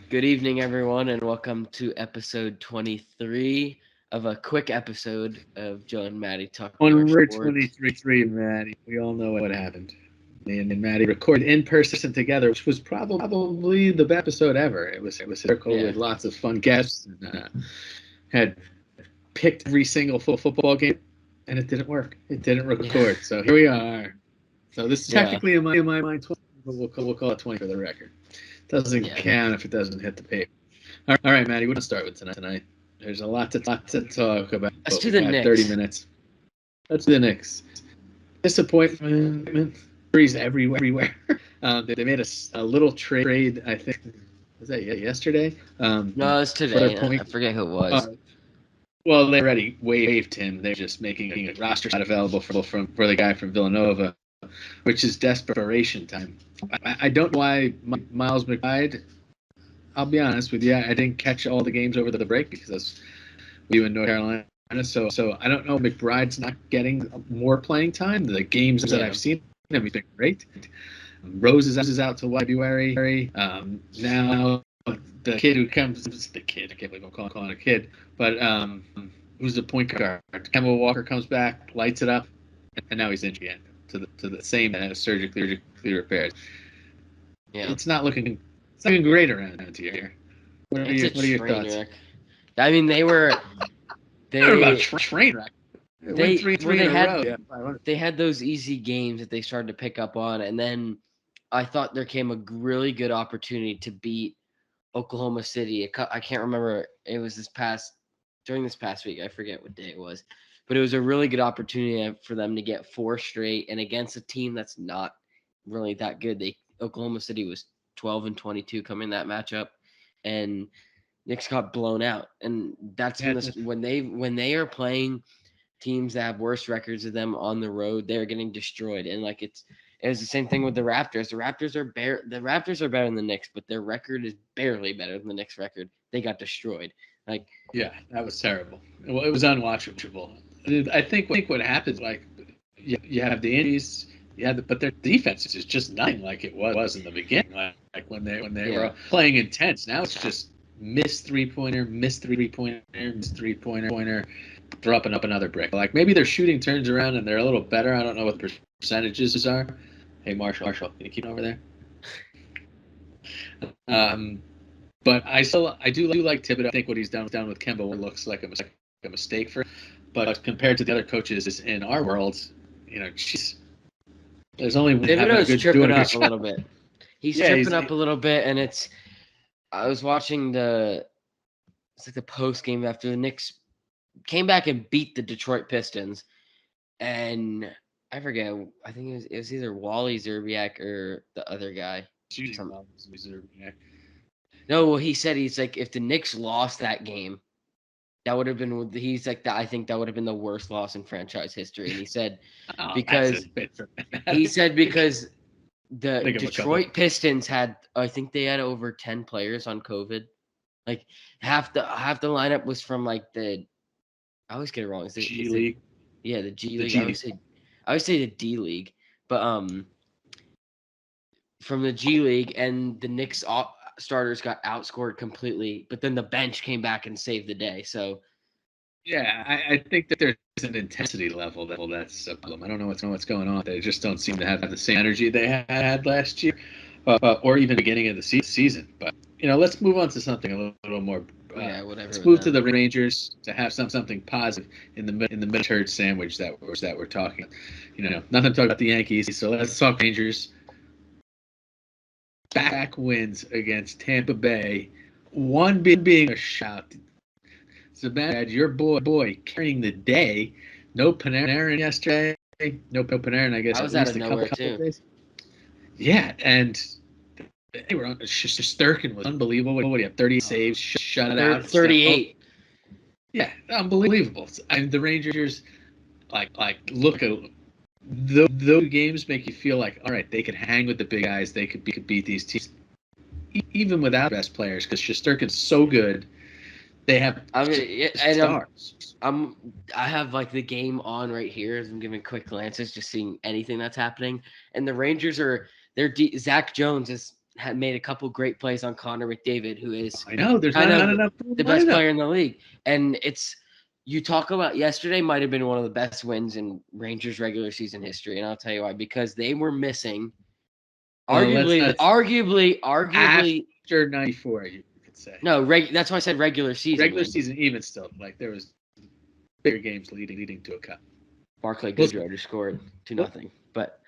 Good evening, everyone, and welcome to episode 23 of a quick episode of Joe and Matty talk more On Route sports. 23, Maddie, we all know what happened. Me and Maddie recorded in person together, which was probably the best episode ever. It was hysterical Yeah, with lots of fun guests and had picked every single football game, and it didn't work. It didn't yeah, record. So here we are. So this is yeah, technically in my mind 20, but we'll call it 20 for the record. Doesn't yeah. count if it doesn't hit the paper. All right, Maddie, we're gonna start with tonight. There's a lot to talk about, Let's but do we the got 30 Knicks. minutes. Let's do the Knicks. Disappointment. Injuries everywhere. They made a little trade. I think was that yesterday. No, it's For their today. I point. forget who it Uh, was. well, they already waived him. They're just making a roster spot available for the guy from Villanova, which is desperation time. I don't know why Miles McBride. I'll be honest with you. I didn't catch all the games over the break because I was with you in North Carolina. So I don't know. McBride's not getting more playing time. The games that Yeah, I've seen him, he's been great. Rose is out till February. Now the kid who comes, the kid. I can't believe I'm calling a kid, but who's the point guard? Kemba Walker comes back, lights it up, and now he's injured again to the same surgically repaired. yeah. It's not looking great around here. What are It's your a What are your train thoughts? wreck. I mean, I don't know about they, train wreck. They win they, three well, three in they a had, row. Yeah, 500. they had those easy games that they started to pick up on, and then I thought there came a really good opportunity to beat Oklahoma City. I can't remember. It was during this past week. I forget what day it was, but it was a really good opportunity for them to get four straight, and against a team that's not really that good. Oklahoma City was 12-22 coming that matchup, and Knicks got blown out. And that's Yeah, when they are playing teams that have worse records than them on the road, they're getting destroyed. And like it was the same thing with the Raptors. The Raptors are better than the Knicks, but their record is barely better than the Knicks record. They got destroyed. Like yeah, that was terrible. Well, it was unwatchable. I think what happens, like you have the injuries, but their defense is just nothing like it was in the beginning. Like when they yeah. were playing intense. Now it's just miss 3-pointer, miss 3-pointer, throw up another brick. Like maybe their shooting turns around and they're a little better. I don't know what the percentages are. Hey Marshall, can you keep it over there? Um, But I do like Thibodeau. I think what he's done with Kemba looks like a mistake for him. But compared to the other coaches in our world, geez, there's only one having Thibodeau's doing tripping a good up a job. little bit. He's Yeah, tripping up a little bit, and I was watching it's like the post game after the Knicks came back and beat the Detroit Pistons, and I forget. I think it was either Wally Zerbiak or the other guy. shooting Some well. No, well, he said he's like if the Knicks lost that game, that would have been. He's like that. I think that would have been the worst loss in franchise history. And he said Oh, that's a because bit dramatic. the Think of a couple. Detroit Pistons had I think they had over 10 players on COVID. Like half the lineup was from like I always get it wrong. G Is it League, yeah the G the League? G League. I always say the D League, but from the G League, and the Knicks starters got outscored completely, but then the bench came back and saved the day. So Yeah, I think that there's an intensity level that's a problem. I don't know what's going on. They just don't seem to have the same energy they had last year, or even beginning of the season. But let's move on to something a little more. yeah, whatever Let's with move to them. the Rangers to have something positive in the mid turd sandwich that we're talking. Nothing to talk about the Yankees. So let's talk Rangers. Back wins against Tampa Bay. One being a shout. Zabad, your boy carrying the day. No Panarin yesterday. No Panarin, I guess, I at was out least of a couple nowhere couple of too. days. Yeah, and they were on. Sturkin was unbelievable. What do you have? 30 saves, shut it out. 38. Yeah, unbelievable. I mean, the Rangers look at those games make you feel like all right, they could hang with the big guys. They could beat these teams even without best players because Shusterkin's so good. They have I'm gonna yeah, and stars. I'm I have like the game on right here as I'm giving quick glances, just seeing anything that's happening. And the Rangers are Zach Jones is had made a couple great plays on Connor McDavid, who is I know there's kind not of enough the best player in the league. And you talk about yesterday might have been one of the best wins in Rangers regular season history, and I'll tell you why. Because they were missing, arguably, after 94, you could say. No, that's why I said regular season. Regular season, even still, like there was bigger games leading to a cup. Barclay Goodrow just scored 2-0, but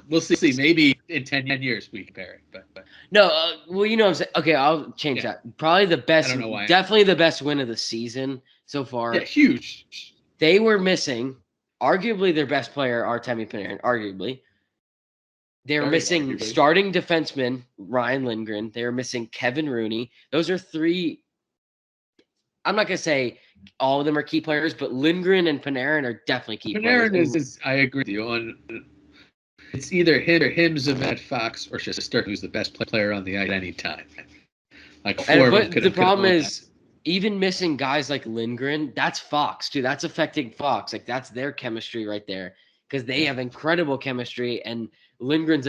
we'll see. Maybe in 10 years we compare it, but no. Well, you know what I'm saying. Okay, I'll change that. Probably the best. I don't know why. Definitely the best win of the season so far. Yeah, huge. They were missing, arguably their best player, Artemi Panarin. Arguably, they were missing starting defenseman Ryan Lindgren. They were missing Kevin Rooney. Those are three. I'm not gonna say all of them are key players, but Lindgren and Panarin are definitely key players. Panarin is. I agree with you on. It's either him, Matt Fox, or Shesterkin, who's the best player on the ice at any time. Like but the problem is, even missing guys like Lindgren, that's Fox too. That's affecting Fox. Like that's their chemistry right there, because they have incredible chemistry, and Lindgren's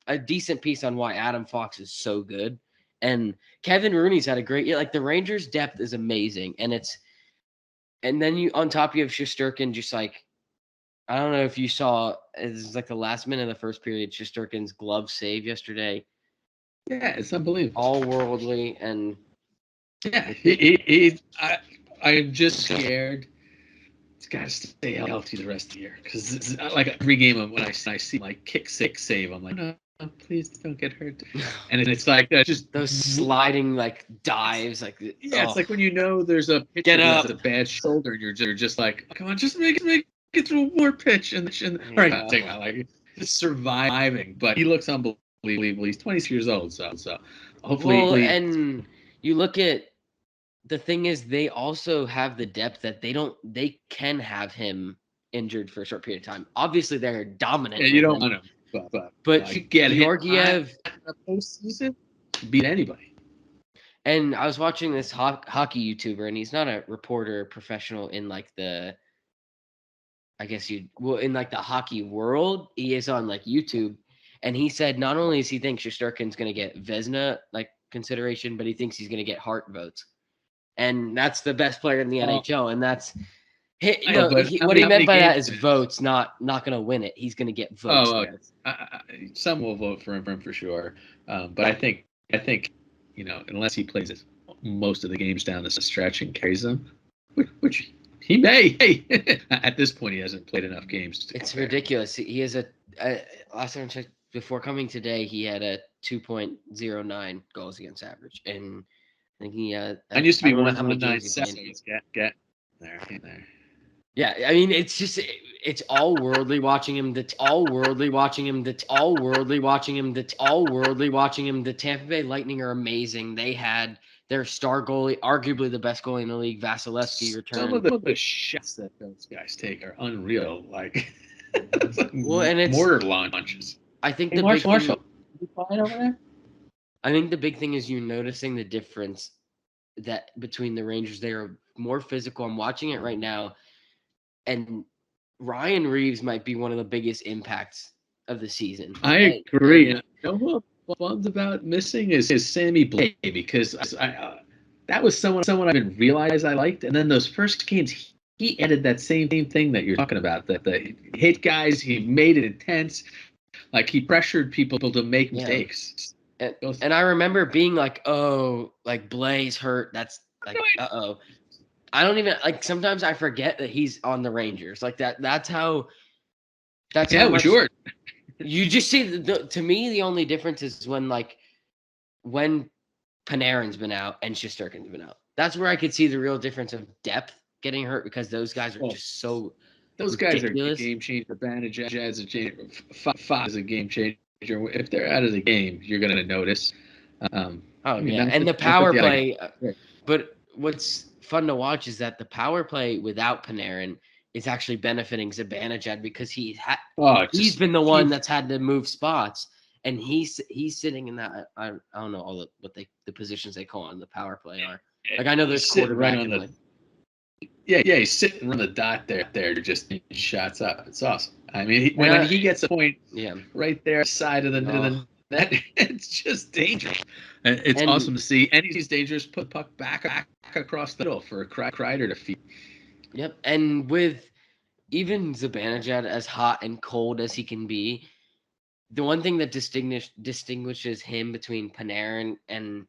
a decent piece on why Adam Fox is so good. And Kevin Rooney's had a great year. Like the Rangers' depth is amazing, and then you on top you have Shesterkin, just like. I don't know if you saw, it's like the last minute of the first period, Shesterkin's glove save yesterday. Yeah, it's unbelievable. All worldly and yeah, I'm just scared. It's got to stay healthy the rest of the year because like every game when I see like kick save, I'm like, no, please don't get hurt. And it's like just those sliding like dives, like it's like when you know there's a pitcher that has a bad shoulder, and you're just like, come on, just make get through one more pitch and like just surviving. But he looks unbelievable. He's 26 years old, so hopefully. Well, and you look at the thing is they also have the depth that they can have him injured for a short period of time. Obviously, they're dominant. Yeah, you don't want him, but you get Georgiev in a postseason, beat anybody. And I was watching this hockey YouTuber, and he's not a reporter, professional in like the. I guess in like the hockey world, he is on like YouTube, and he said not only does he think Shesterkin's going to get Vezina like consideration, but he thinks he's going to get Hart votes, and that's the best player in the NHL, and that's what he meant by that is votes, not going to win it. He's going to get votes. Some will vote for him for sure, but I think unless he plays most of the games down the stretch and carries them, which. He may. Hey, at this point, he hasn't played enough games. It's ridiculous. He has last time I checked before coming today, he had a 2.09 goals against average, and I think he. I used to be 1.97. Get there. Yeah, I mean, it's all worldly watching him. The Tampa Bay Lightning are amazing. They had. Their star goalie, arguably the best goalie in the league, Vasilevsky, returned. Some of the shots that those guys take are unreal. Like, and it's mortar launches. I think the big thing, you flying over there? I think the big thing is you're noticing the difference that between the Rangers. They are more physical. I'm watching it right now, and Ryan Reeves might be one of the biggest impacts of the season. I agree. What bummed about missing is Sammy Blais, because that was someone I didn't realize I liked, and then those first games he added that same thing that you're talking about, that he hit guys, he made it intense, like he pressured people to make mistakes. And I remember being like, oh, like Blais hurt. That's like, uh-oh. I don't even like. Sometimes I forget that he's on the Rangers. Like that. That's how much, sure. You just see to me the only difference is when Panarin's been out and Shesterkin's been out. That's where I could see the real difference of depth getting hurt, because those guys are just so. Those ridiculous. Guys are game changer. Banijad is a changer. Fox is a game changer. If they're out of the game, you're going to notice. And the power play. But what's fun to watch is that the power play without Panarin is actually benefiting Zibanejad, because he's been the one that's had to move spots, and he's sitting in that. I don't know what the positions they call on the power play are. Like I know there's quarterback right on he's sitting on the dot there, just shots up. It's awesome. I mean, when he gets a point, right there, side of the That it's just dangerous. And it's And awesome to see. And he's dangerous. Put the puck back across the middle for a Kreider to feed. yep, and with even Zibanejad as hot and cold as he can be, the one thing that distinguishes him between Panarin and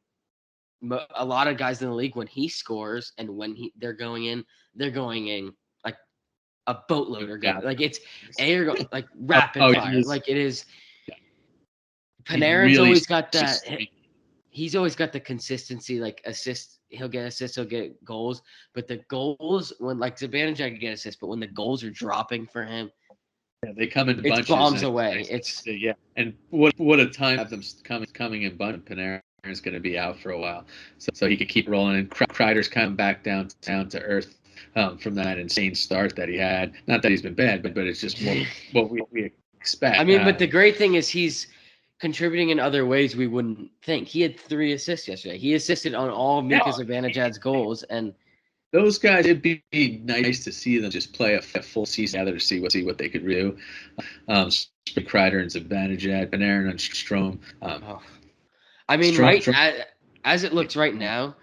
a lot of guys in the league, when he scores and when they're going in like a boatload or good. Yeah. Like it's air like rapid Oh, fire. Like it is. he Panarin's really always got that. just He's always got the consistency, like assists. He'll get assists, he'll get goals. But the goals, when like Zibanejad can get assists, but when the goals are dropping for him, they come in it's bunches. bombs away. It's yeah. And what a time to have them coming in bunches. Panarin's going to be out for a while, so he could keep rolling. And Kreider's coming back down to earth from that insane start that he had. Not that he's been bad, but it's just what we expect. I mean, but the great thing is he's contributing in other ways we wouldn't think. He had 3 assists yesterday. He assisted on all Mika Zibanejad's goals, and those guys, it'd be nice to see them just play a full season together to see what they could do. Kreider and Zibanejad, Panarin and Strome. I mean, Strome, as it looks right now,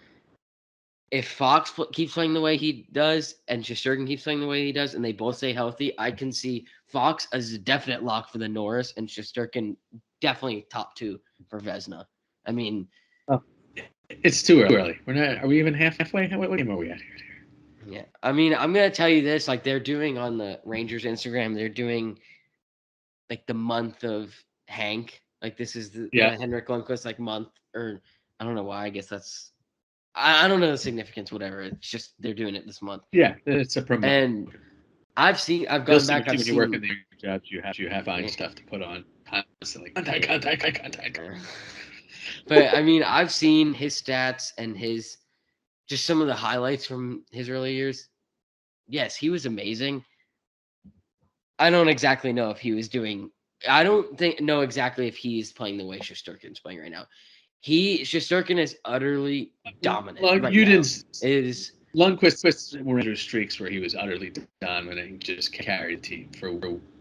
if Fox keeps playing the way he does and Shesterkin keeps playing the way he does, and they both stay healthy, I can see Fox as a definite lock for the Norris and Shesterkin definitely top 2 for Vezina. I mean, it's too early. We're not. Are we even halfway? What game are we at here? yeah. I mean, I'm gonna tell you this: like they're doing on the Rangers Instagram, they're doing like the month of Hank. Like this is the Henrik Lundqvist like month, or I don't know why. I guess that's I don't know the significance. Whatever. It's just they're doing it this month. Yeah, it's a promotion. And I've gone back. When you work in the jobs, you have fine stuff to put on constantly. Contact. But I mean, I've seen his stats and his just some of the highlights from his early years. Yes, he was amazing. I don't exactly know if he was doing. I don't know exactly if he's playing the way Shesterkin's playing right now. Shesterkin is utterly dominant. Well, you didn't. Is Lundqvist were under streaks where he was utterly dominant, just carried the team for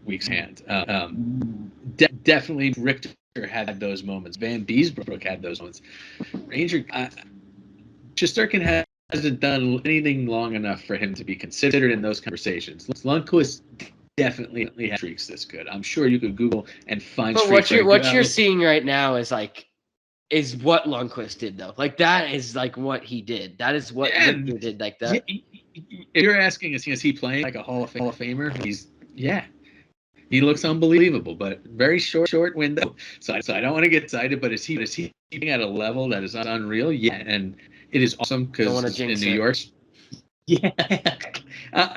weeks hand. Definitely Richter had those moments. Van Beesbrook had those moments. Ranger Shesterkin hasn't done anything long enough for him to be considered in those conversations. Lundqvist definitely has streaks this good. I'm sure you could Google and find. But what you're seeing right now is what Lundqvist did though. Like that is like what he did. That is what Victor did like that. If you're asking, is he playing like a Hall of Famer? He looks unbelievable, but very short window. So I don't want to get excited, but is he at a level that is unreal? Yeah, and it is awesome because in New York. Yeah,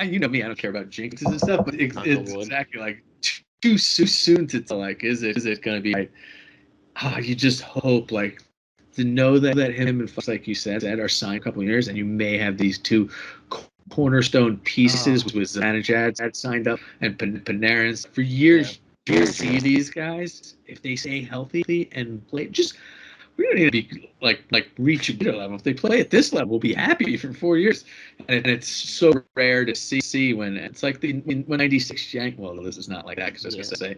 you know me. I don't care about jinxes and stuff, but it's exactly like too soon to tell. Like, is it going to be? You just hope like to know that him and Fox, like you said, are signed a couple of years, and you may have these 2 cornerstone pieces with Zibanejad signed up and Panarin's for years. You see these guys if they stay healthy and play. We don't need to be like reach a good level. If they play at this level, we'll be happy for 4 years. And it's so rare to see when it's like when 96 Yank. Well, this is not like that because I was going to say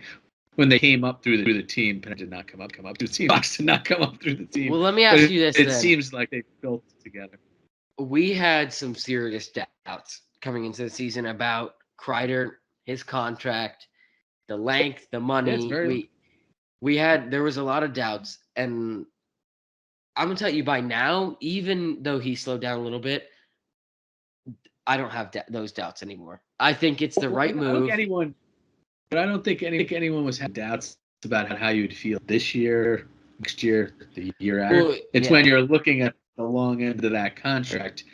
when they came up through the team, Penn did not come up through the team. Fox did not come up through the team. Well, let me ask you this. It seems like they built together. We had some serious doubts coming into the season about Kreider, his contract, the length, the money. There was a lot of doubts, and I'm gonna tell you by now, even though he slowed down a little bit, I don't have those doubts anymore. I think it's the right move. But I don't think anyone was having doubts about how you would feel this year, next year, the year after. Well, it's when you're looking at the long end of that contract,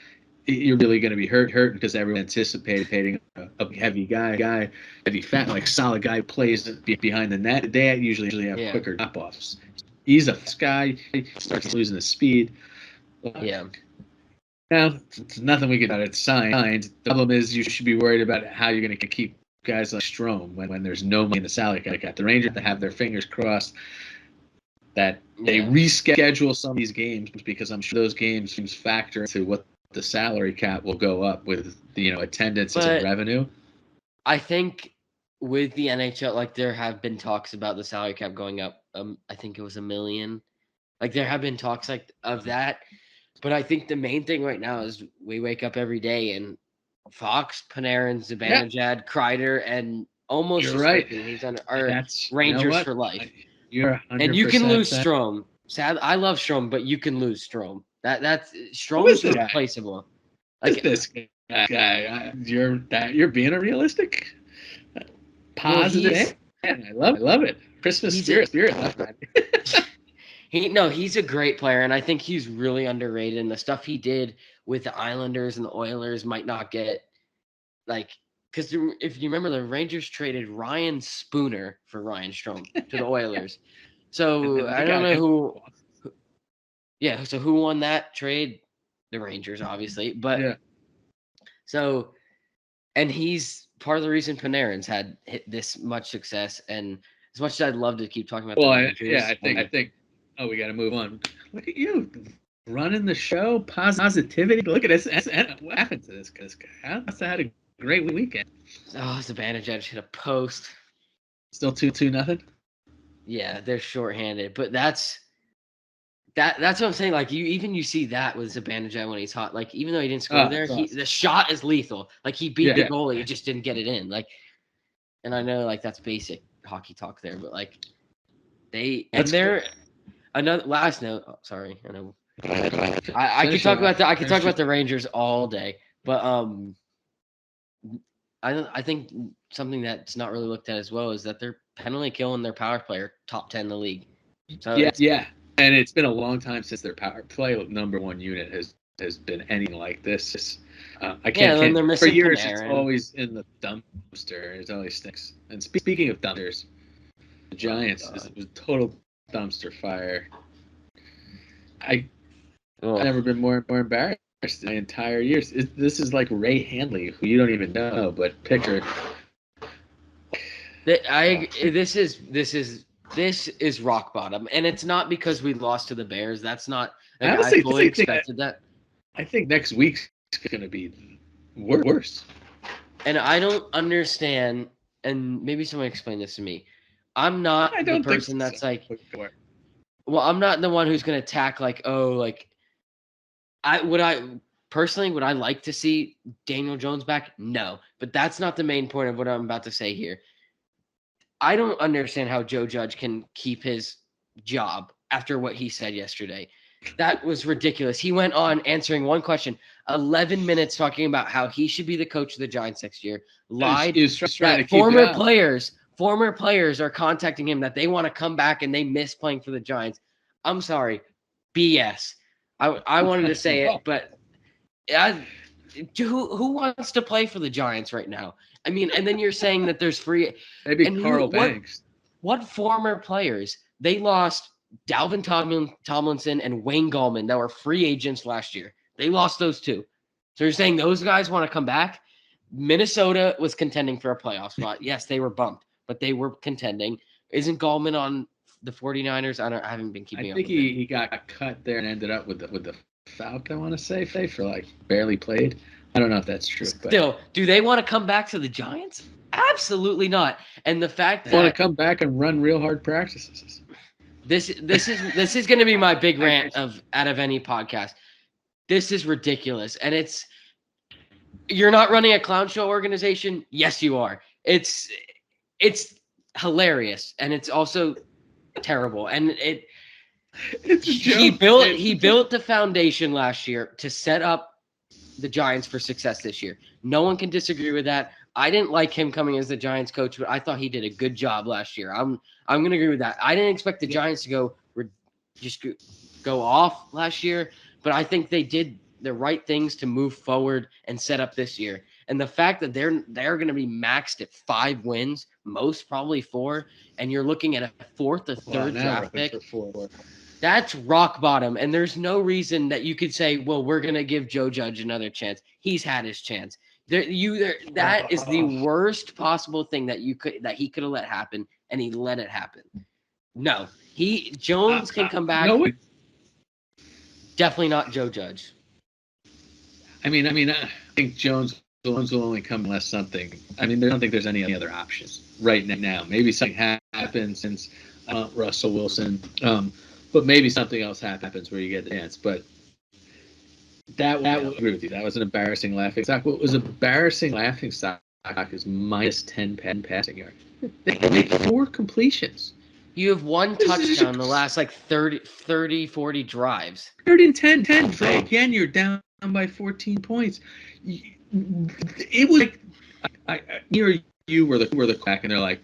you're really going to be hurt because everyone's anticipating a heavy guy, heavy fat, like solid guy plays behind the net. They usually have quicker drop-offs. He's a fast guy. He starts losing the speed. Yeah. Now, it's nothing we can do. It's signed. The problem is you should be worried about how you're going to keep guys like Strome when there's no money in the salary cap. The Rangers have to have their fingers crossed that they reschedule some of these games because I'm sure those games factor into what the salary cap will go up with attendance and revenue. I think with the NHL, like there have been talks about the salary cap going up I think it was $1 million. Like there have been talks like of that, but I think the main thing right now is we wake up every day and Fox, Panarin, Yeah, Zibanejad, Kreider, and almost you're just right. skipping. He's on And our that's, you know Rangers what? for life. You're And you can 100% lose that. Strome. Sad, I love Strome, but you can lose Strome. That's Who is Strome's this guy? replaceable. Who is Like, this guy? You're being a realistic, well, positive man. I love it. Christmas he's a, spirit. he's a great player, and I think he's really underrated. And the stuff he did with the Islanders and the Oilers might not get like because if you remember, the Rangers traded Ryan Spooner for Ryan Strome to the Oilers. So And I they don't got know him. who. Yeah, so who won that trade? The Rangers, obviously. But Yeah. so, and he's part of the reason Panarin's had hit this much success. And as much as I'd love to keep talking about the Well, Rangers, I think. Oh, we got to move on. Look at you running the show. Positivity. Look at this. What happened to this guy? I must have had a great weekend. oh, Zibanejad just hit a post. Still 2-2 nothing. Yeah, they're shorthanded, but that's what I'm saying. Like you see that with Zibanejad when he's hot. Like even though he didn't score there, That's awesome. the shot is lethal. Like he beat the Yeah. goalie, he just didn't get it in. Like, and I know like that's basic hockey talk there, but like they're another last note. Oh, sorry, I know I could talk about the Rangers all day, but I think something that's not really looked at as well is that they're penalty killing their power player top 10 in the league. So Yeah, and it's been a long time since their power play number one unit has been anything like this. I can't. and they're For missing years, it's Panarin. always in the dumpster. It always stinks. And speaking of dumpsters, the Giants is a total dumpster fire. I've never been more embarrassed in my entire years. This is like Ray Handley, who you don't even know, but Pickard. This is rock bottom, and it's not because we lost to the Bears. That's not like I fully expected that. I think next week's going to be worse. And I don't understand. And maybe someone explain this to me. I'm not the person that's like. Well, I'm not the one who's going to attack like, oh, like would I like to see Daniel Jones back? No, but that's not the main point of what I'm about to say here. I don't understand how Joe Judge can keep his job after what he said yesterday. That was ridiculous. He went on answering one question, 11 minutes talking about how he should be the coach of the Giants next year. Lied. He was trying to keep former players are contacting him that they want to come back and they miss playing for the Giants. I'm sorry, BS. I wanted to say it, but who wants to play for the Giants right now? I mean, and then you're saying that there's free. Maybe and Carl Banks. What former players? They lost Dalvin Tomlinson and Wayne Gallman that were free agents last year. They lost those two. So you're saying those guys want to come back? Minnesota was contending for a playoff spot. Yes, they were bumped, but they were contending. Isn't Gallman on the 49ers? I haven't been keeping up. I think he got cut there and ended up with the Falcons, I want to say, for like barely played. I don't know if that's true. Still, do they want to come back to the Giants? Absolutely not. And the fact that they want to come back and run real hard practices. This is going to be my big rant out of any podcast. This is ridiculous, and you're not running a clown show organization. Yes, you are. It's hilarious, and it's also terrible. And he built the foundation last year to set up the Giants for success this year. No one can disagree with that. I didn't like him coming as the Giants coach, but I thought he did a good job last year. I'm going to agree with that. I didn't expect the Giants to go off last year, but I think they did the right things to move forward and set up this year. And the fact that they're going to be maxed at 5 wins, most probably 4, and you're looking at a 4th or 3rd draft pick. That's rock bottom, and there's no reason that you could say, well, we're going to give Joe Judge another chance. He's had his chance. That is the worst possible thing that he could have let happen, and he let it happen. No, Jones can come back. No, definitely not Joe Judge. I think Jones will only come unless something. I don't think there's any other options right now. Maybe something happens since Russell Wilson. But maybe something else happens where you get the chance. But that I agree with you. That was an embarrassing laughing stock. What was embarrassing laughing stock is minus 10 passing yard. They made 4 completions. You have one touchdown in the last like 30, 40 drives. 30 and 10. Again, you're down by 14 points. It was like you were the quack, and they're like,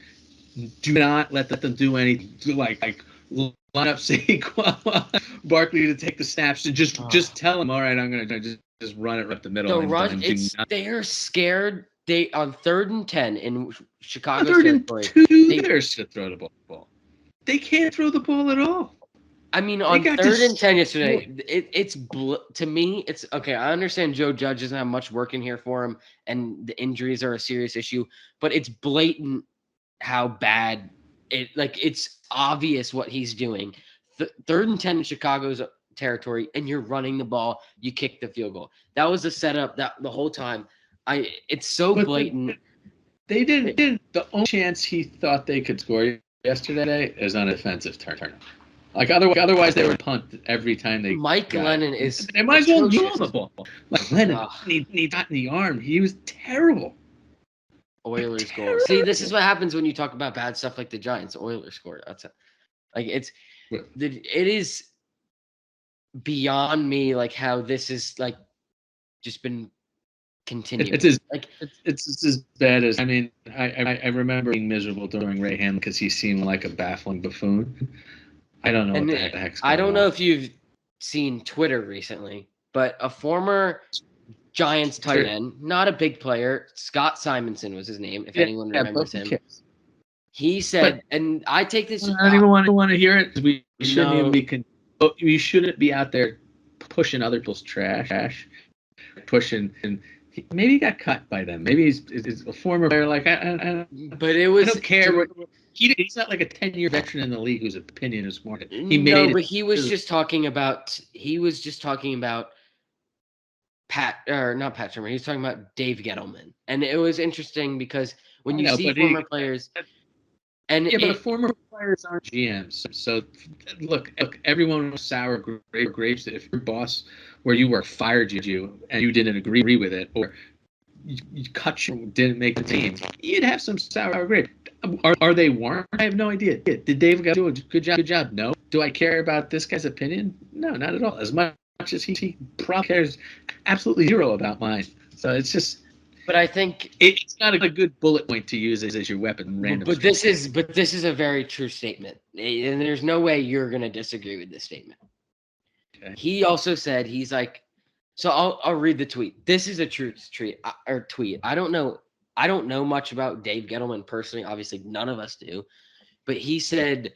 do not let them do anything. Like line up Saquon Barkley to take the snaps and just tell him, all right, I'm gonna just run it up the middle. The run, they're scared. They on 3rd and 10 in Chicago territory. They're to throw the ball. They can't throw the ball at all. I mean, on 3rd and 10 yesterday, to me, it's okay. I understand Joe Judge doesn't have much work in here for him, and the injuries are a serious issue. But it's blatant how bad it's obvious what he's doing. 3rd and 10 in Chicago's territory, and you're running the ball. You kick the field goal. That was the setup that the whole time. It's so blatant. They didn't. The only chance he thought they could score yesterday is on a defensive turnover. Like otherwise they would punt every time they. Mike Lennon is. They might as well throw the ball. Like Lennon, he got in the arm. He was terrible. Oilers goal. See, this is what happens when you talk about bad stuff like the Giants. Oilers scored. That's it. Like it is beyond me. Like how this is like just been continuing. It's as bad as I remember being miserable during Ray Ham because he seemed like a baffling buffoon. I don't know what the heck's going on. I don't know if you've seen Twitter recently, but a former Giants tight end, not a big player, Scott Simonson was his name, if anyone remembers him. He said, and I take this. I don't even want to hear it. We shouldn't even be. You shouldn't be out there pushing other people's trash, pushing, and maybe he got cut by them. Maybe he's a former player. Like but it was. I don't care. He's not like a 10-year veteran in the league whose opinion is more. But he was just talking about. He was just talking about not Pat Shermer. He was talking about Dave Gettleman, and it was interesting because when you see former players, but former players aren't GMs. So look, everyone was sour grapes if your boss where you work fired you and you didn't agree with it, or you cut you didn't make the team, you'd have some sour grapes. Are they warm? I have no idea. Did Dave do a good job? No. Do I care about this guy's opinion? No, not at all. As much as he probably cares absolutely zero about mine. So it's just. But I think it's not a good bullet point to use as your weapon. But this is a very true statement, and there's no way you're going to disagree with this statement. Okay. He also said he's like, so I'll read the tweet. This is a true tweet. I don't know much about Dave Gettleman personally. Obviously, none of us do. But he said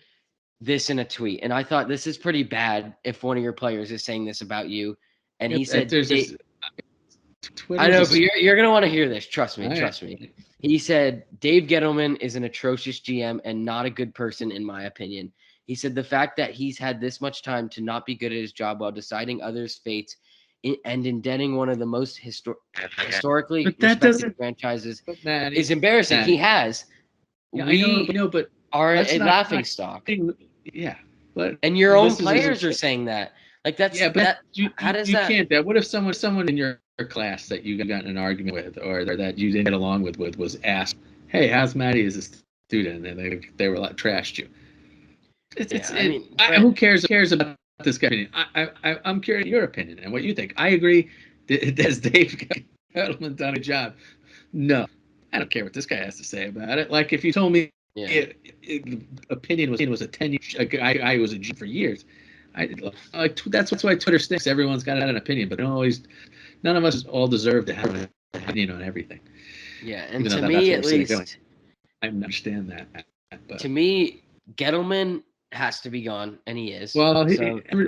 this in a tweet, and I thought this is pretty bad if one of your players is saying this about you. And he said, I know, but you're going to want to hear this. Trust me. He said, Dave Gettleman is an atrocious GM and not a good person, in my opinion. He said the fact that he's had this much time to not be good at his job while deciding others' fates and indenting one of the most historically respected franchises is embarrassing. He has. Yeah, I know, but are a laughing stock. Yeah. And your own players are saying that. Like that's how does that? You can't. What if someone in your class that you got in an argument with, or that you didn't get along with, was asked, "Hey, how's Matty as a student?" and they were like trashed you. Who cares about this guy's opinion? I'm curious your opinion and what you think. I agree. Has Dave Gettleman done a job? No, I don't care what this guy has to say about it. Like if you told me opinion was a 10-year guy who was a G for years. That's why Twitter stinks. Everyone's got an opinion, but none of us all deserve to have an opinion on everything. Yeah, and to me at least, I understand that. But. To me, Gettleman has to be gone, and he is. Well,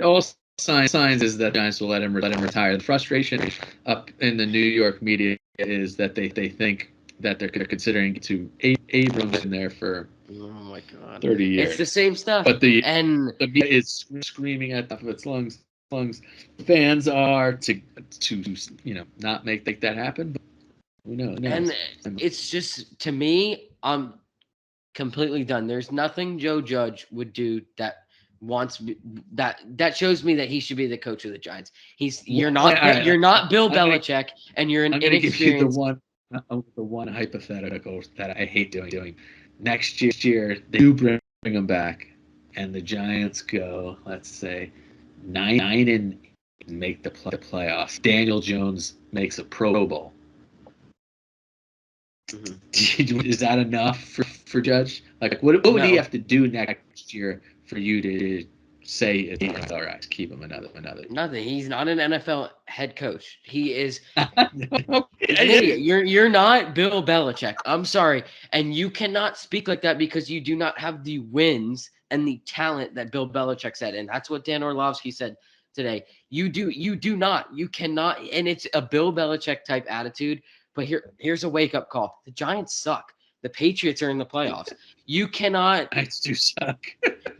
all signs is that Giants will let him retire. The frustration up in the New York media is that they think that they're considering to Abrams in there for 30 years. It's the same stuff. But the media is screaming at the top of its lungs. Fans are to not make that happen. But who knows? And it's just, to me, Completely done. There's nothing Joe Judge would do that that shows me that he should be the coach of the Giants. You're All not right, you're not Bill I'm gonna Belichick, and you're an I'm gonna give you inexperienced. the one hypothetical that I hate doing. Next year they do bring him back, and the Giants go, let's say, 9-9 and make the playoffs. Daniel Jones makes a Pro Bowl. Mhm. Is that enough for Judge? Like, what would he No, have to do next year for you to say it's all right? Keep him another. nothing. He's not an NFL head coach. He is. No. He's an idiot. You're not Bill Belichick. I'm sorry, and you cannot speak like that because you do not have the wins and the talent that Bill Belichick said, and that's what Dan Orlovsky said today. You do not. You cannot, and it's a Bill Belichick type attitude. But here's a wake up call. The Giants suck. The Patriots are in the playoffs. You cannot. I do suck.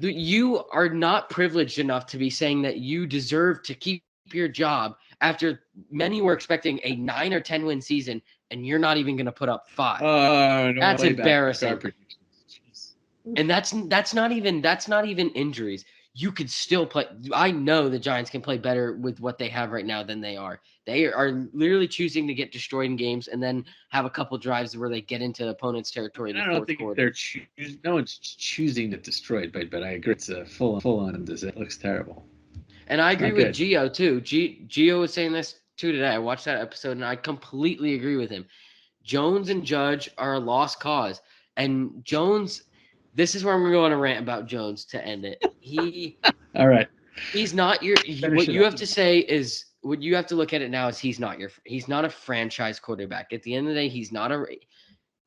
You are not privileged enough to be saying that you deserve to keep your job after many were expecting a 9 or 10 win season, and you're not even going to put up 5. Oh, no, That's way back our embarrassing. predictions. And that's not even injuries. You could still play. I know the Giants can play better with what they have right now than they are. They are literally choosing to get destroyed in games and then have a couple drives where they get into opponent's territory in the I don't fourth think quarter. they're choosing. No one's choosing to destroy it, but I agree it's a full on disaster. It looks terrible. And I agree Not with good. Gio too. Gio was saying this too today. I watched that episode and I completely agree with him. Jones and Judge are a lost cause. And Jones, this is where I'm going to go on a rant about Jones to end it. All right. He's not your. Finish What it you up. have to say is what you have to look at it now is he's not a franchise quarterback. At the end of the day, he's not a.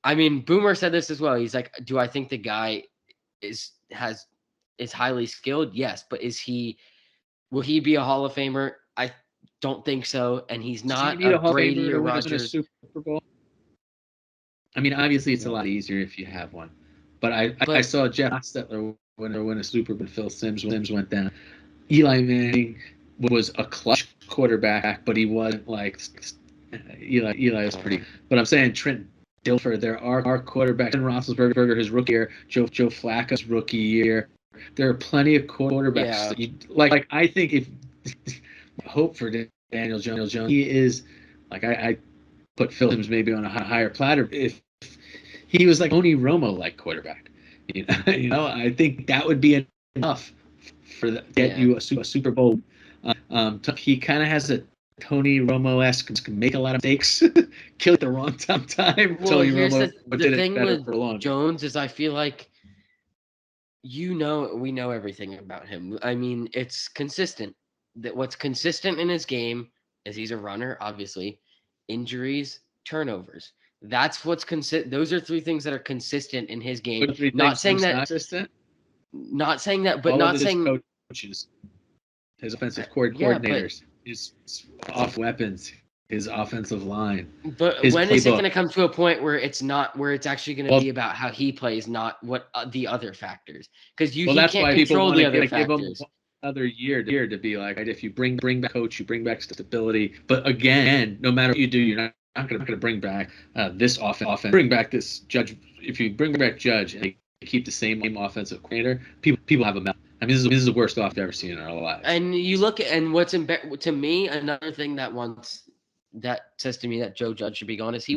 I mean, Boomer said this as well. He's like, do I think the guy is highly skilled? Yes, but will he be a Hall of Famer? I don't think so. And he's Do you not need a a Hall of Famer Brady or to win a Rodgers. Super Bowl? I mean, obviously, it's a No. lot easier if you have one. But I But saw Jeff Hostetler win a Super Bowl. Phil Simms went down. Eli Manning was a clutch quarterback, but he wasn't like Eli was pretty. But I'm saying Trent Dilfer, there are quarterbacks. Ben Roethlisberger, his rookie year, Joe Flacco's rookie year. There are plenty of quarterbacks yeah, that you like. I think if hope for Daniel Jones, he is like I put Phil Simms maybe on a higher platter if he was like Tony Romo like quarterback. I think that would be enough for get yeah. you a Super Bowl. He kind of has a Tony Romo-esque, make a lot of mistakes, kill at the wrong time. Well, Tony here's Romo the did it thing better with for a long time. Jones is I feel like we know everything about him. I mean, it's consistent. That what's consistent in his game is he's a runner, obviously. Injuries, turnovers. That's what's consistent. Those are three things that are consistent in his game. Three Not saying things that, not consistent. not saying that, but All of not his saying, coaches, his offensive yeah, but coordinators, his off weapons, his offensive line, But his when is it going playbook. to come to a point where it's not where it's actually going to Well, be about how he plays, not what the other factors? Because well, he that's can't why people control want the to other give him factors. another year to be like, if you bring back coach, you bring back stability. But again, no matter what you do, you're not going to bring back this offense. Bring back this Judge. If you bring back Judge and keep the same offensive coordinator, people have a melt. I mean, this is the worst off I've ever seen in our lives. And you look at and to me another thing that says to me that Joe Judge should be gone is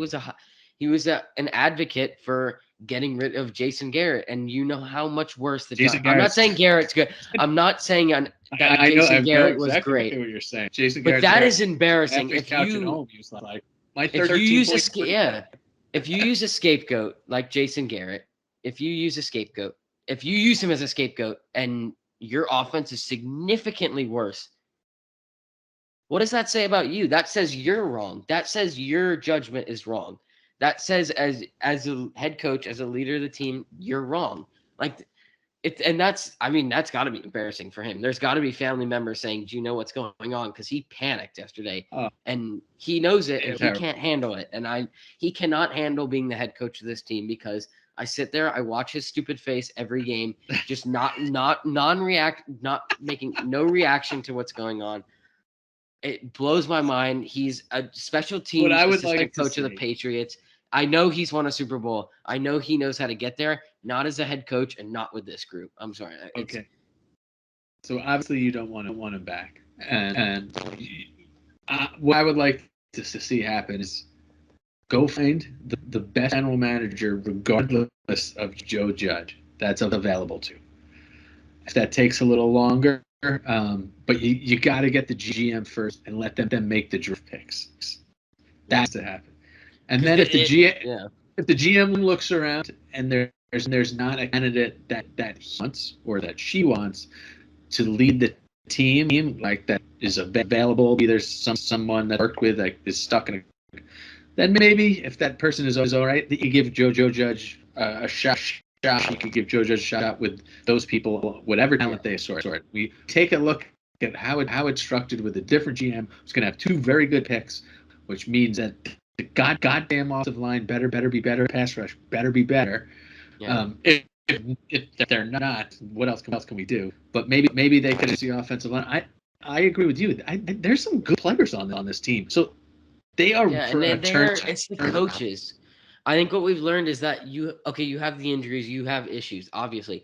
an advocate for getting rid of Jason Garrett, and you know how much worse the Jason Giants. I'm not Garrett's. saying Garrett's good. I'm not saying that I Jason know Garrett was exactly great, what you're saying. Jason but Garrett's that there is embarrassing. after his couch at home. He was like, my If you 13 use points. yeah, if you use a scapegoat like Jason Garrett, if you use him as a scapegoat and your offense is significantly worse, what does that say about you? That says you're wrong. That says your judgment is wrong. That says as a head coach, as a leader of the team, you're wrong. Like and that's got to be embarrassing for him. There's got to be family members saying, "Do you know what's going on?" Because he panicked yesterday, Oh, and he knows it, and it's he terrible. can't handle it. And he cannot handle being the head coach of this team because I sit there, I watch his stupid face every game, just not non-react, not making no reaction to what's going on. It blows my mind. He's a special What teams I would like assistant to coach of the see. Patriots. I know he's won a Super Bowl. I know he knows how to get there, not as a head coach and not with this group. I'm sorry. Okay. So obviously you don't want him back. And what I would like to see happen is go find the best general manager, regardless of Joe Judge, that's available to. If that takes a little longer, but you got to get the GM first and let them make the draft picks. That's to happen. And then if the GM looks around and there's not a candidate that he wants or that she wants to lead the team, like that is available, either someone that worked with that is stuck in a, then maybe if that person is all right, you give Joe Judge a shot. You could give Joe Judge a shot with those people, whatever talent they sort. We take a look at how it's structured with a different GM who's going to have two very good picks, which means that the goddamn offensive line better be better, pass rush better be better. Yeah. If they're not, what else can we do? But maybe they could see offensive line. I agree with you. There's some good players on this team, so they are for a turn. It's the coaches. I think what we've learned is that you have the injuries, you have issues, obviously.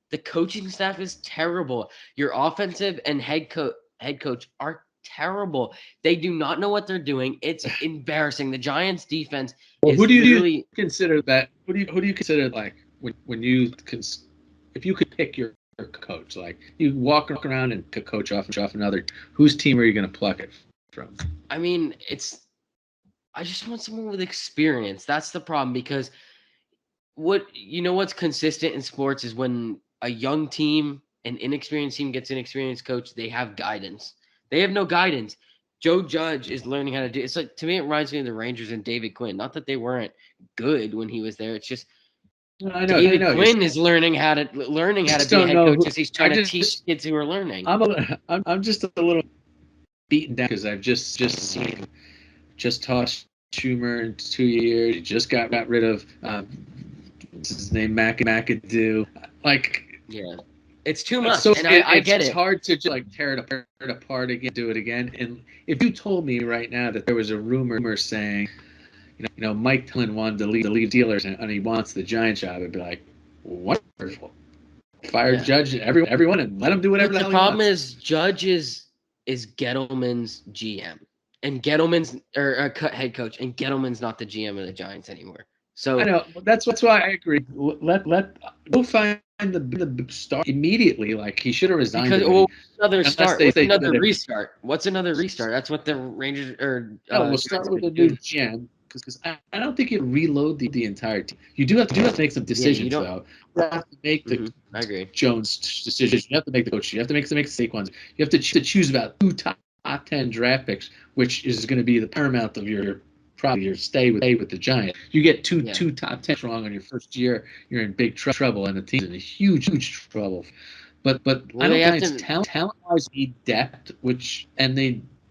The coaching staff is terrible. Your offensive and head coach are terrible. They do not know what they're doing. It's embarrassing. The Giants defense is who do you literally consider that? Who do you consider like when you if you could pick your coach, like you walk around and coach off another, whose team are you going to pluck it from? I mean, I just want someone with experience. That's the problem because what's consistent in sports is when a young team, an inexperienced team gets an experienced coach, they have guidance. They have no guidance. Joe Judge is learning how to do it's like to me it reminds me of the Rangers and David Quinn. Not that they weren't good when he was there. It's just David Quinn is learning how to be a head coach as he's trying to teach kids who are learning. I'm just a little beaten down because I've just seen tossed Schumer in 2 years. He just got rid of what's his name, McAdoo. Like, yeah, it's too much, so and I get it. It's hard to just like tear it apart again, do it again. And if you told me right now that there was a rumor saying, Mike Tomlin wanted to leave the Steelers and he wants the Giants job, I'd be like, wonderful. Fire Judge, everyone, and let him do whatever the hell he wants. The problem is Judge is Gettleman's GM, and Gettleman's or head coach, and Gettleman's not the GM of the Giants anymore. So I know that's why I agree. Let go find the star immediately. Like he should have resigned. Because another start. What's another restart? What's another restart? That's what the Rangers or we'll start with a new GM because I don't think you reload the entire team. You do have to make some decisions though. You have to make the I agree. Jones decisions. You have to make the coach. You have to make Saquon's. You have to choose about 2 top 10 draft picks, which is going to be the paramount of your stay with the Giants. You get two top 10 wrong on your first year, you're in big trouble, and the team's in huge trouble. But I don't think talent-wise need depth,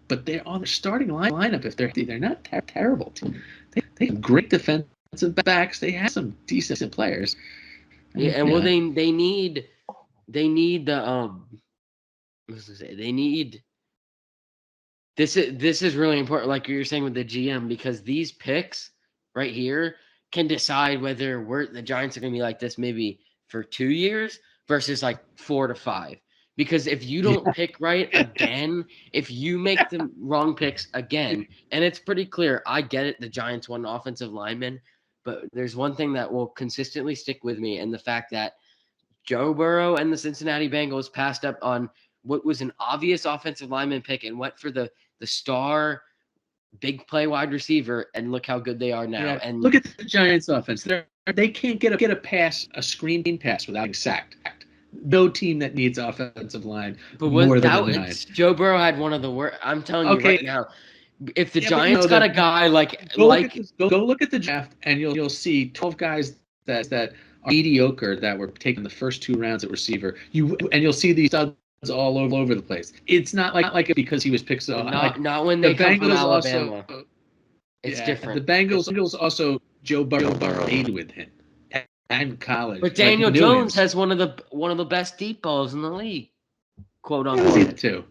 but they're on the starting lineup. If they're not terrible, they have great defensive backs. They have some decent players. Yeah, and they need the they need. This is really important, like you were saying with the GM, because these picks right here can decide whether the Giants are going to be like this maybe for 2 years versus like 4 to 5. Because if you don't pick right again, if you make the wrong picks again, and it's pretty clear, I get it, the Giants want an offensive lineman, but there's one thing that will consistently stick with me, and the fact that Joe Burrow and the Cincinnati Bengals passed up on what was an obvious offensive lineman pick and went for the star big play wide receiver, and look how good they are now. Yeah. And look at the Giants offense. They can't get a screen pass without being sacked. No team that needs offensive line more than the Giants. Joe Burrow had one of the worst. I'm telling you right now, if the Giants got a guy go look at the draft and you'll see 12 guys that are mediocre that were taken the first 2 rounds at receiver. You'll see these studs all over the place. It's not like because he was picked so not when they come from Alabama. It's different. The Bengals also Joe Burrow played with him in college. But Daniel Jones has one of the best deep balls in the league, quote unquote. Too.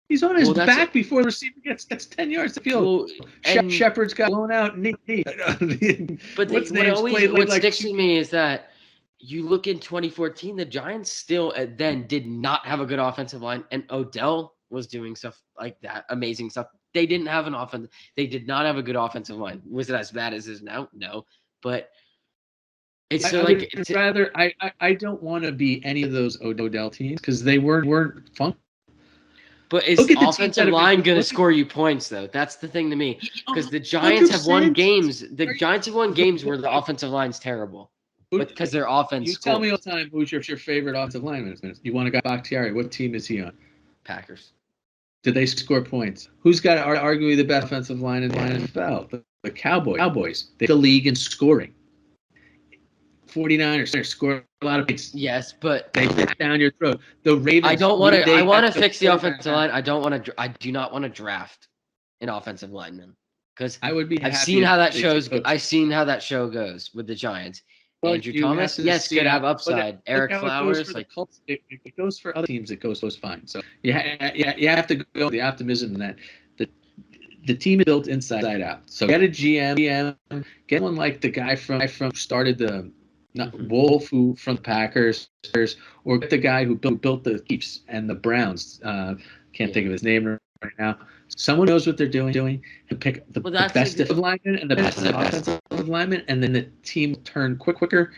He's on his Well, that's back before the receiver gets 10 yards to field. well, and Shepard's got blown out knee. but What's what names always played what like sticks with me is that you look in 2014, the Giants still then did not have a good offensive line, and Odell was doing stuff like that, amazing stuff. They didn't have an offense. They did not have a good offensive line. Was it as bad as it is now? No, but it's I still would like, rather I don't want to be any of those Odell teams because they weren't fun. but is Look at the teams that offensive have line been going to look score you points though? That's the thing to me, because the Giants have won 100%. games. The Giants have won games where the offensive line's terrible, but because their offense You tell me all scores. the time who's your favorite offensive lineman. You want to go Bakhtiari? What team is he on? Packers. Did they score points? Who's got arguably the best offensive line in the NFL? The Cowboys. They lead the league in scoring. 49ers score a lot of points. Yes, but They get down your throat. The Ravens. I don't want to. I want to the fix the offensive line. I don't want to. I do not want to draft an offensive lineman because I would be I've happy seen how that if they shows. took- I've seen how that show goes with the Giants. Well, Andrew you have Thomas, to yes, see could have how, upside. look Eric how it goes Flowers, for the like Colts. It goes for other teams. It goes fine. So you have to go with the optimism that the team is built inside out. So get a GM, get one like the guy from started the not Wolf who from the Packers, or get the guy who built the Chiefs and the Browns. Can't think of his name right now. Someone knows what they're doing and pick the best defensive lineman and the best offensive lineman, and then the team will turn quicker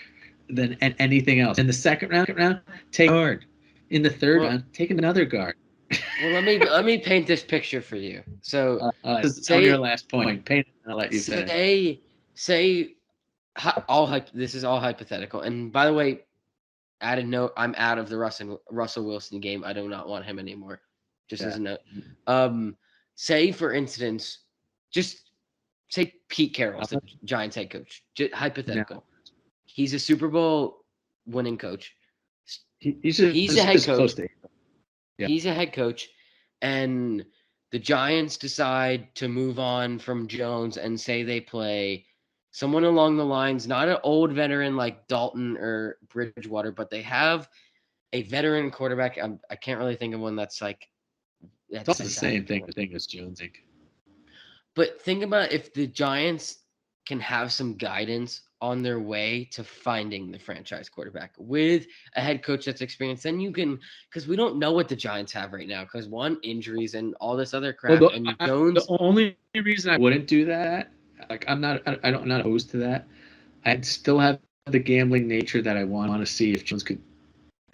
than anything else. In the second round, take a guard. In the third round, take another guard. Well, let me paint this picture for you. So, on your last point, paint it, and I'll let you finish. Say, this is all hypothetical. And by the way, added note, I'm out of the Russell Wilson game. I do not want him anymore. Just as a note. Say for instance, just say Pete Carroll's the Giants head coach. Just hypothetical. No. He's a Super Bowl winning coach. He's a head coach. He's a head coach, and the Giants decide to move on from Jones and say they play someone along the lines, not an old veteran like Dalton or Bridgewater, but they have a veteran quarterback. I can't really think of one that's like. That's the same thing as Jones. But think about if the Giants can have some guidance on their way to finding the franchise quarterback with a head coach that's experienced, then you can, because we don't know what the Giants have right now, because one, injuries and all this other crap. Well, and Jones. The only reason I wouldn't do that, like I'm not opposed to that. I'd still have the gambling nature that I want to see if Jones could.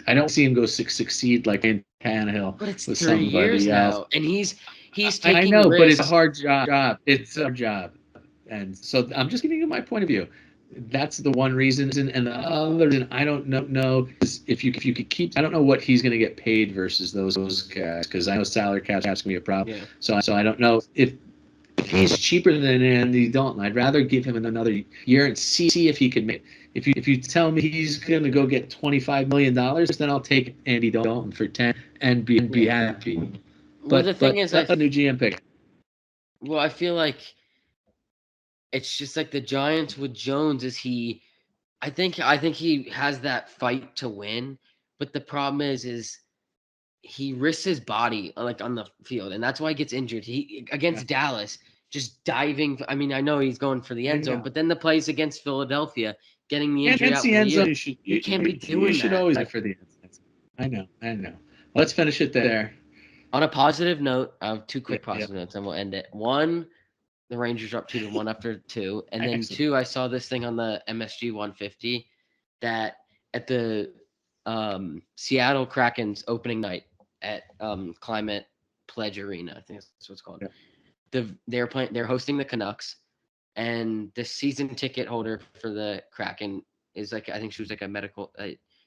I don't see him go succeed like in Tannehill. But it's with 3 years else. now, and he's taking. I know, risks. But it's a hard job. It's a job, and so I'm just giving you my point of view. That's the one reason, and the other reason I don't know is if you could keep. I don't know what he's going to get paid versus those guys, because I know salary cap's going to be a problem. Yeah. So I don't know if he's cheaper than Andy Dalton. I'd rather give him another year and see if he can make. If you tell me he's going to go get $25 million, then I'll take Andy Dalton for 10 and be happy. Well, the thing is, let a new GM pick. Well, I feel like it's just like the Giants with Jones. I think he has that fight to win, but the problem is he risks his body like on the field, and that's why he gets injured. He against Dallas, just diving. I mean, I know he's going for the end zone, but then the plays against Philadelphia, getting the injury out for the year, you can't be doing that. You should always go for the end zone. I know. Let's finish it there. On a positive note, I have two quick positive notes, and we'll end it. One, the Rangers are up 2-1 after 2, and then 2, I saw this thing on the MSG 150 that at the Seattle Kraken's opening night at Climate Pledge Arena, I think that's what it's called. Yeah. They're hosting the Canucks, and the season ticket holder for the Kraken is like, I think she was like a medical,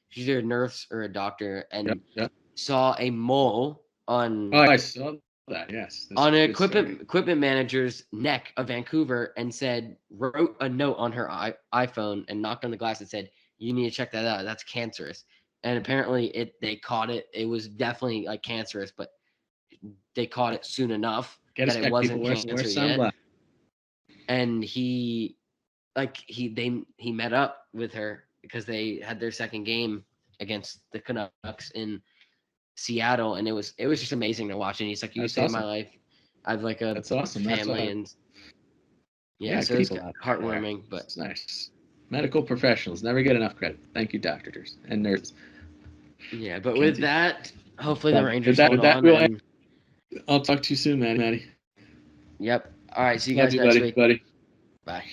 she's either a nurse or a doctor, and saw a mole on. Oh, I saw that. Yes. On an equipment manager's neck of Vancouver, and wrote a note on her iPhone and knocked on the glass and said, "You need to check that out. That's cancerous." And apparently, they caught it. It was definitely like cancerous, but they caught it soon enough that it wasn't cancer yet. And he met up with her because they had their second game against the Canucks in Seattle, and it was just amazing to watch. And he's like, "You That's saved my awesome. life. I have like a That's awesome. That's family, why. and Yeah, so good it's people out there. heartwarming." But It's nice. Medical professionals never get enough credit. Thank you, doctors and nurses. yeah, but with Kenzie. that, hopefully the With Rangers that, hold with that, on. And I'll talk to you soon, Matty. yep. All right. See you Love guys you, next buddy. week. Buddy. Bye.